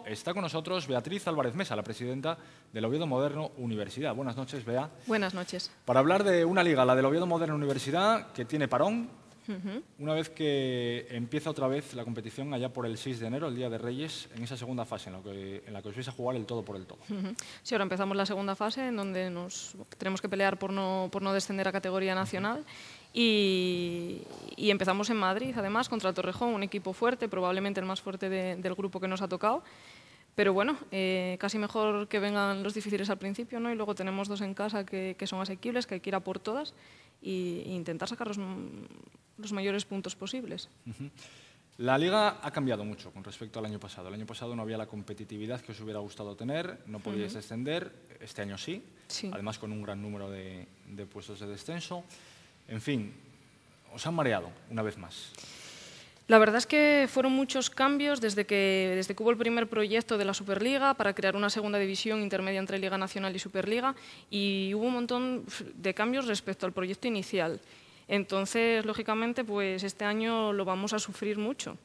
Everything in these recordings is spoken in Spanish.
Está con nosotros Beatriz Álvarez Mesa, la presidenta del Oviedo Moderno Universidad. Buenas noches, Bea. Buenas noches. Para hablar de una liga, la del Oviedo Moderno Universidad, que tiene parón, una vez que empieza otra vez la competición allá por el 6 de enero, el Día de Reyes, en esa segunda fase en la que os vais a jugar el todo por el todo. Sí, ahora empezamos la segunda fase en donde tenemos que pelear por no descender a categoría nacional y empezamos en Madrid, además, contra el Torrejón, un equipo fuerte, probablemente el más fuerte del grupo que nos ha tocado. Pero bueno, casi mejor que vengan los difíciles al principio, ¿no? Y luego tenemos dos en casa que son asequibles, que hay que ir a por todas e intentar sacar los mayores puntos posibles. La liga ha cambiado mucho con respecto al año pasado. El año pasado no había la competitividad que os hubiera gustado tener, no podíais descender, este año sí, además con un gran número de puestos de descenso. En fin, os han mareado una vez más. La verdad es que fueron muchos cambios desde que hubo el primer proyecto de la Superliga para crear una segunda división intermedia entre Liga Nacional y Superliga, y hubo un montón de cambios respecto al proyecto inicial. Entonces, lógicamente, pues este año lo vamos a sufrir mucho.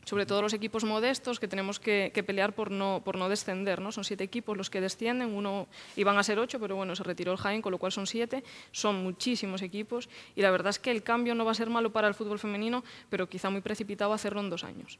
Sobre todo los equipos modestos, que tenemos que pelear por no descender, ¿no? Son 7 equipos los que descienden, iban a ser 8, pero bueno, se retiró el Jaén, con lo cual son 7, son muchísimos equipos, y la verdad es que el cambio no va a ser malo para el fútbol femenino, pero quizá muy precipitado hacerlo en 2 años.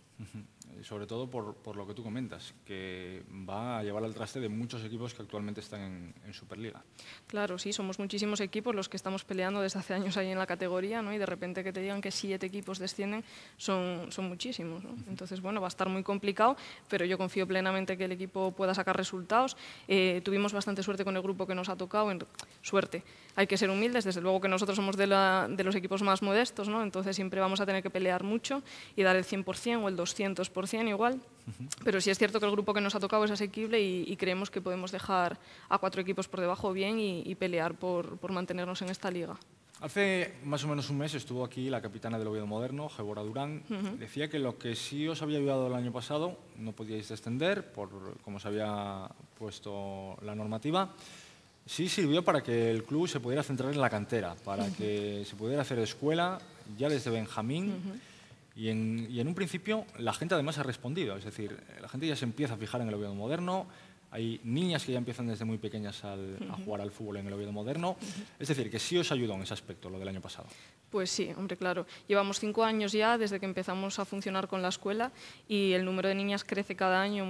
Sobre todo por lo que tú comentas, que va a llevar al traste de muchos equipos que actualmente están en Superliga. Claro, sí, somos muchísimos equipos los que estamos peleando desde hace años ahí en la categoría, ¿no? Y de repente que te digan que 7 equipos descienden son muchísimos, ¿no? Entonces, bueno, va a estar muy complicado, pero yo confío plenamente que el equipo pueda sacar resultados. Tuvimos bastante suerte con el grupo que nos ha tocado, suerte. Hay que ser humildes, desde luego que nosotros somos de los equipos más modestos, ¿no? Entonces siempre vamos a tener que pelear mucho y dar el 100% o el 200% igual, pero sí es cierto que el grupo que nos ha tocado es asequible y creemos que podemos dejar a 4 equipos por debajo bien y pelear por mantenernos en esta liga. Hace más o menos un mes estuvo aquí la capitana del Oviedo Moderno, Gebora Durán. Decía que lo que sí os había ayudado el año pasado, no podíais descender por cómo se había puesto la normativa, sí sirvió para que el club se pudiera centrar en la cantera, para que se pudiera hacer escuela ya desde Benjamín. Y en un principio la gente además ha respondido, es decir, la gente ya se empieza a fijar en el Oviedo Moderno, hay niñas que ya empiezan desde muy pequeñas a jugar al fútbol en el Oviedo Moderno, es decir, que sí os ayudó en ese aspecto lo del año pasado. Pues sí, hombre, claro. Llevamos 5 años ya desde que empezamos a funcionar con la escuela y el número de niñas crece cada año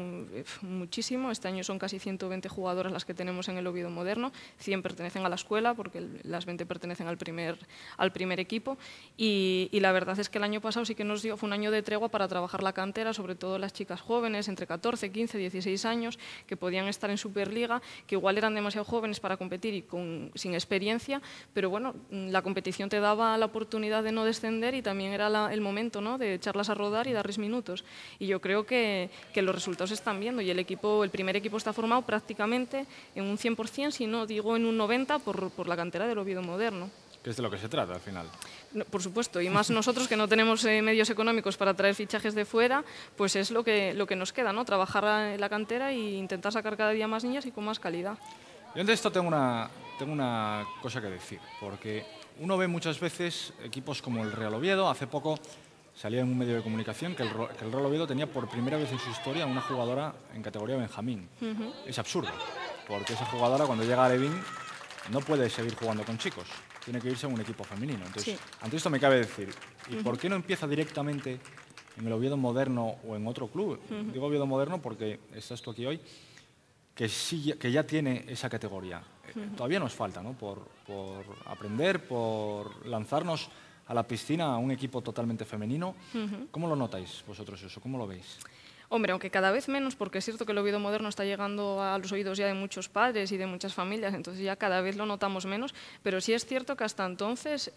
muchísimo. Este año son casi 120 jugadoras las que tenemos en el Oviedo Moderno, 100 pertenecen a la escuela porque las 20 pertenecen al primer equipo y la verdad es que el año pasado sí que fue un año de tregua para trabajar la cantera, sobre todo las chicas jóvenes entre 14, 15, 16 años que podían estar en Superliga, que igual eran demasiado jóvenes para competir y sin experiencia, pero bueno, la competición te daba la oportunidad de no descender y también era el momento, ¿no?, de echarlas a rodar y darles minutos. Y yo creo que los resultados se están viendo y el primer equipo está formado prácticamente en un 100%, si no digo en un 90%, por la cantera del Oviedo Moderno. Que es de lo que se trata al final. No, por supuesto, y más nosotros que no tenemos medios económicos para traer fichajes de fuera, pues es lo que nos queda, ¿no?, trabajar en la cantera e intentar sacar cada día más niñas y con más calidad. Yo ante esto tengo una cosa que decir, porque uno ve muchas veces equipos como el Real Oviedo. Hace poco salía en un medio de comunicación que el Real Oviedo tenía por primera vez en su historia una jugadora en categoría Benjamín. Es absurdo, porque esa jugadora cuando llega a Levín no puede seguir jugando con chicos, tiene que irse a un equipo femenino. Entonces, ante esto me cabe decir, ¿y por qué no empieza directamente en el Oviedo Moderno o en otro club? Digo Oviedo Moderno porque estás tú aquí hoy, que ya tiene esa categoría. Todavía nos falta, ¿no?, por aprender, por lanzarnos a la piscina a un equipo totalmente femenino. ¿Cómo lo notáis vosotros eso? ¿Cómo lo veis? Hombre, aunque cada vez menos, porque es cierto que el Oviedo Moderno está llegando a los oídos ya de muchos padres y de muchas familias, entonces ya cada vez lo notamos menos, pero sí es cierto que hasta entonces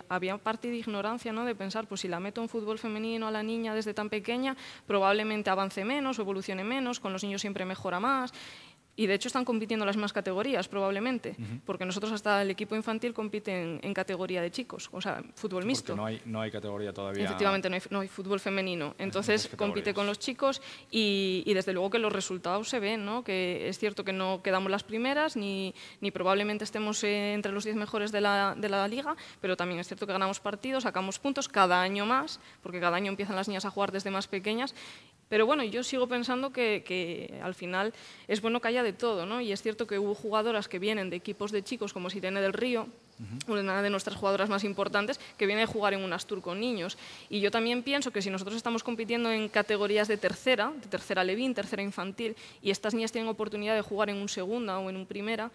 había parte de ignorancia, ¿no?, de pensar, pues si la meto en fútbol femenino a la niña desde tan pequeña, probablemente avance menos o evolucione menos, con los niños siempre mejora más. Y de hecho están compitiendo en las mismas categorías, probablemente, porque nosotros hasta el equipo infantil compite en categoría de chicos, o sea, fútbol mixto. Porque no hay categoría todavía. Efectivamente, no hay fútbol femenino. Entonces compite con los chicos y desde luego que los resultados se ven, ¿no? Que es cierto que no quedamos las primeras ni probablemente estemos entre los 10 mejores de la liga, pero también es cierto que ganamos partidos, sacamos puntos cada año más, porque cada año empiezan las niñas a jugar desde más pequeñas. Pero bueno, yo sigo pensando que al final es bueno que haya de todo, ¿no? Y es cierto que hubo jugadoras que vienen de equipos de chicos como Sirene del Río, una de nuestras jugadoras más importantes, que viene a jugar en Unastur con niños. Y yo también pienso que si nosotros estamos compitiendo en categorías de tercera Levín, tercera infantil, y estas niñas tienen oportunidad de jugar en un segunda o en un primera,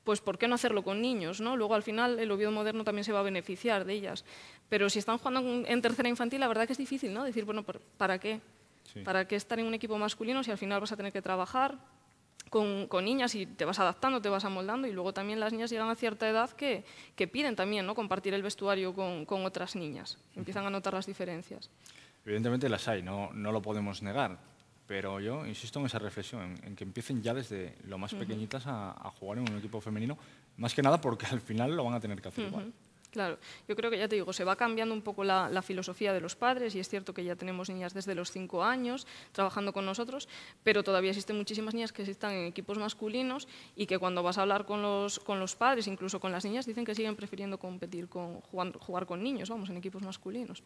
pues ¿por qué no hacerlo con niños, ¿no? Luego al final el Oviedo Moderno también se va a beneficiar de ellas. Pero si están jugando en tercera infantil, la verdad que es difícil, ¿no? Decir, bueno, ¿para qué? Sí. ¿Para qué estar en un equipo masculino si al final vas a tener que trabajar con niñas y te vas adaptando, te vas amoldando? Y luego también las niñas llegan a cierta edad que piden también, ¿no?, compartir el vestuario con otras niñas. Empiezan a notar las diferencias. Evidentemente las hay, no lo podemos negar. Pero yo insisto en esa reflexión, en que empiecen ya desde lo más pequeñitas a jugar en un equipo femenino, más que nada porque al final lo van a tener que hacer igual. Claro, yo creo que ya te digo, se va cambiando un poco la filosofía de los padres y es cierto que ya tenemos niñas desde los 5 años trabajando con nosotros, pero todavía existen muchísimas niñas que están en equipos masculinos y que cuando vas a hablar con los padres, incluso con las niñas, dicen que siguen prefiriendo competir jugar con niños, vamos, en equipos masculinos.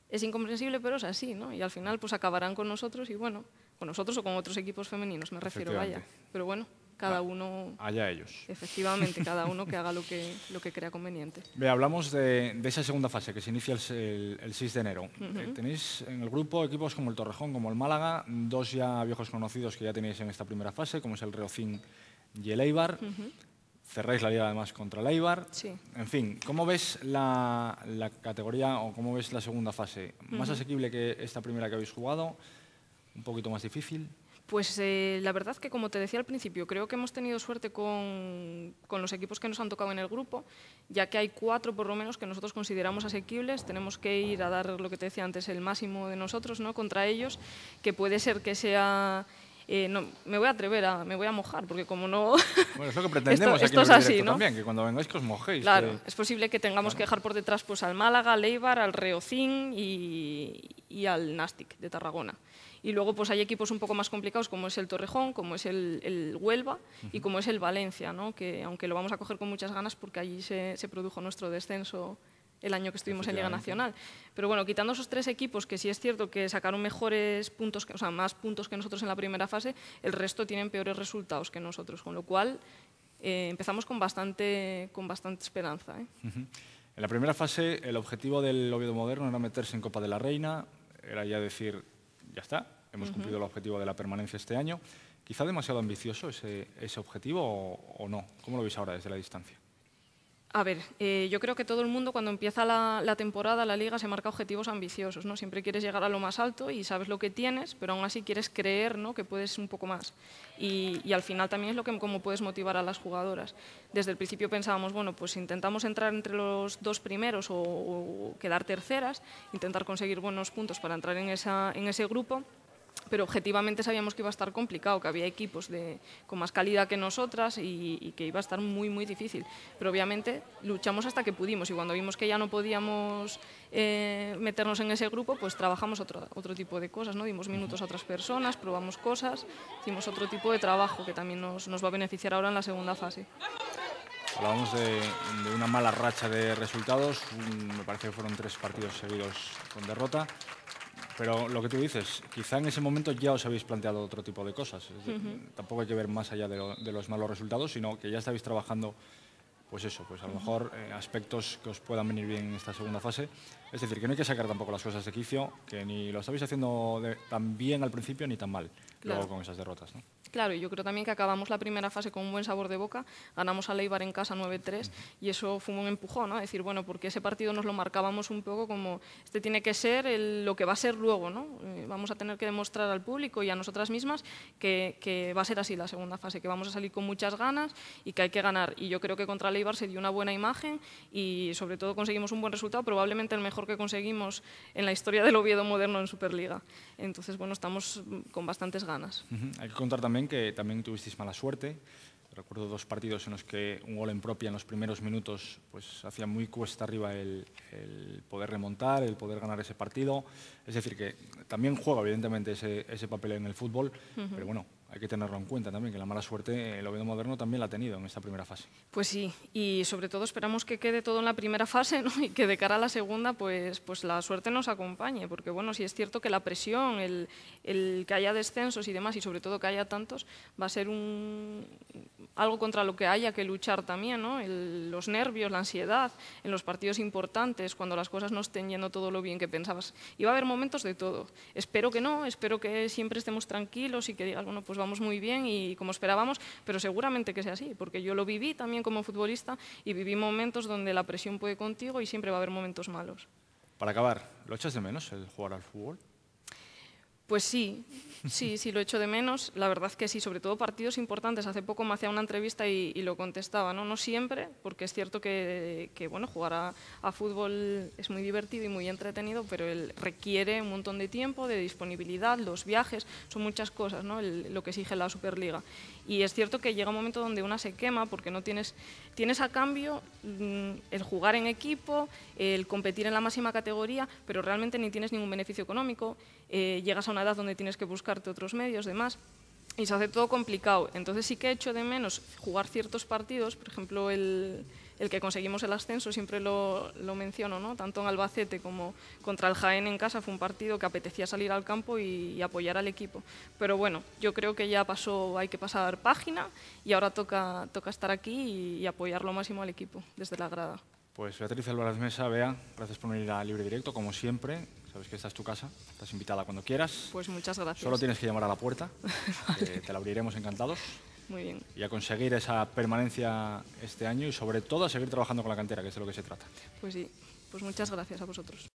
Es incomprensible, pero es así, ¿no? Y al final pues acabarán con nosotros y bueno, con nosotros o con otros equipos femeninos, me refiero, vaya. Pero bueno, cada uno... Allá ellos. Efectivamente, cada uno que haga lo que crea conveniente. Ve, hablamos de esa segunda fase que se inicia el 6 de enero. Tenéis en el grupo equipos como el Torrejón, como el Málaga, dos ya viejos conocidos que ya tenéis en esta primera fase, como es el Reocín y el Eibar. Cerráis la liga además contra el Eibar. Sí. En fin, ¿cómo ves la categoría o cómo ves la segunda fase? ¿Más asequible que esta primera que habéis jugado? ¿Un poquito más difícil? Pues la verdad que, como te decía al principio, creo que hemos tenido suerte con los equipos que nos han tocado en el grupo, ya que hay 4 por lo menos que nosotros consideramos asequibles. Tenemos que ir a dar, lo que te decía antes, el máximo de nosotros, ¿no?, contra ellos, que puede ser que sea... no, me voy a atrever, me voy a mojar, porque como no... Bueno, es lo que pretendemos esto aquí en el es así, ¿no? También, que cuando vengáis que os mojéis. Claro, es posible que tengamos que dejar por detrás pues, al Málaga, al Eibar, al Reocín y al Nàstic de Tarragona. Y luego pues hay equipos un poco más complicados como es el Torrejón, como es el Huelva y como es el Valencia, ¿no?, que aunque lo vamos a coger con muchas ganas porque allí se produjo nuestro descenso el año que estuvimos en Liga Nacional. Pero bueno, quitando esos 3 equipos que sí es cierto que sacaron mejores puntos, o sea, más puntos que nosotros en la primera fase, el resto tienen peores resultados que nosotros, con lo cual empezamos con bastante esperanza. En la primera fase el objetivo del Oviedo Moderno era meterse en Copa de la Reina, era ya decir, ya está, hemos cumplido el objetivo de la permanencia este año. ¿Quizá demasiado ambicioso ese objetivo o no? ¿Cómo lo veis ahora desde la distancia? A ver, yo creo que todo el mundo cuando empieza la temporada, la liga, se marca objetivos ambiciosos, ¿no? Siempre quieres llegar a lo más alto y sabes lo que tienes, pero aún así quieres creer, ¿no?, que puedes un poco más. Y al final también es lo que cómo puedes motivar a las jugadoras. Desde el principio pensábamos, bueno, pues intentamos entrar entre los 2 primeros o quedar terceras, intentar conseguir buenos puntos para entrar en ese grupo. Pero objetivamente sabíamos que iba a estar complicado, que había equipos con más calidad que nosotras y que iba a estar muy, muy difícil. Pero obviamente luchamos hasta que pudimos y cuando vimos que ya no podíamos meternos en ese grupo, pues trabajamos otro tipo de cosas, ¿no? Dimos minutos a otras personas, probamos cosas, hicimos otro tipo de trabajo que también nos va a beneficiar ahora en la segunda fase. Hablábamos de una mala racha de resultados, me parece que fueron 3 partidos seguidos con derrota. Pero lo que tú dices, quizá en ese momento ya os habéis planteado otro tipo de cosas. Tampoco hay que ver más allá de los malos resultados, sino que ya estáis trabajando, pues eso, pues a lo mejor aspectos que os puedan venir bien en esta segunda fase. Es decir, que no hay que sacar tampoco las cosas de quicio, que ni lo estabais haciendo tan bien al principio ni tan mal, claro, luego con esas derrotas, ¿no? Claro, y yo creo también que acabamos la primera fase con un buen sabor de boca, ganamos al Eibar en casa 9-3 y eso fue un empujón, ¿no? Decir, bueno, porque ese partido nos lo marcábamos un poco como, este tiene que ser lo que va a ser luego, ¿no? Vamos a tener que demostrar al público y a nosotras mismas que va a ser así la segunda fase, que vamos a salir con muchas ganas y que hay que ganar. Y yo creo que contra el Eibar se dio una buena imagen y sobre todo conseguimos un buen resultado, probablemente el mejor que conseguimos en la historia del Oviedo Moderno en Superliga. Entonces, bueno, estamos con bastantes ganas. Hay que contar también que también tuvisteis mala suerte. Recuerdo 2 partidos en los que un gol en propia en los primeros minutos pues hacía muy cuesta arriba el poder remontar, el poder ganar ese partido. Es decir, que también juega evidentemente ese papel en el fútbol, pero bueno, hay que tenerlo en cuenta también, que la mala suerte el Oviedo Moderno también la ha tenido en esta primera fase. Pues sí, y sobre todo esperamos que quede todo en la primera fase, ¿no? Y que de cara a la segunda pues la suerte nos acompañe, porque bueno, sí es cierto que la presión, el que haya descensos y demás, y sobre todo que haya tantos, va a ser algo contra lo que haya que luchar también, ¿no? Los nervios, la ansiedad, en los partidos importantes, cuando las cosas no estén yendo todo lo bien que pensabas. Y va a haber momentos de todo. Espero que no, espero que siempre estemos tranquilos y que digas, bueno, pues vamos muy bien y como esperábamos, pero seguramente que sea así, porque yo lo viví también como futbolista y viví momentos donde la presión puede contigo y siempre va a haber momentos malos. Para acabar, ¿lo echas de menos el jugar al fútbol? Pues sí, lo echo de menos. La verdad que sí, sobre todo partidos importantes. Hace poco me hacía una entrevista y lo contestaba, ¿no? No siempre, porque es cierto que bueno, jugar a fútbol es muy divertido y muy entretenido, pero requiere un montón de tiempo, de disponibilidad, los viajes, son muchas cosas, ¿no? Lo que exige la Superliga. Y es cierto que llega un momento donde una se quema porque no tienes a cambio el jugar en equipo, el competir en la máxima categoría, pero realmente ni tienes ningún beneficio económico. Llegas a una edad donde tienes que buscarte otros medios, demás, y se hace todo complicado. Entonces sí que echo de menos jugar ciertos partidos, por ejemplo el que conseguimos el ascenso, siempre lo menciono, ¿no? Tanto en Albacete como contra el Jaén en casa fue un partido que apetecía salir al campo y apoyar al equipo. Pero bueno, yo creo que ya pasó, hay que pasar página y ahora toca estar aquí y apoyar lo máximo al equipo desde la grada. Pues Beatriz Álvarez Mesa, Bea, gracias por venir a Libre Directo, como siempre. Sabes que esta es tu casa, estás invitada cuando quieras. Pues muchas gracias. Solo tienes que llamar a la puerta, vale. Te la abriremos encantados. Muy bien. Y a conseguir esa permanencia este año y sobre todo a seguir trabajando con la cantera, que es de lo que se trata. Pues sí, pues muchas gracias a vosotros.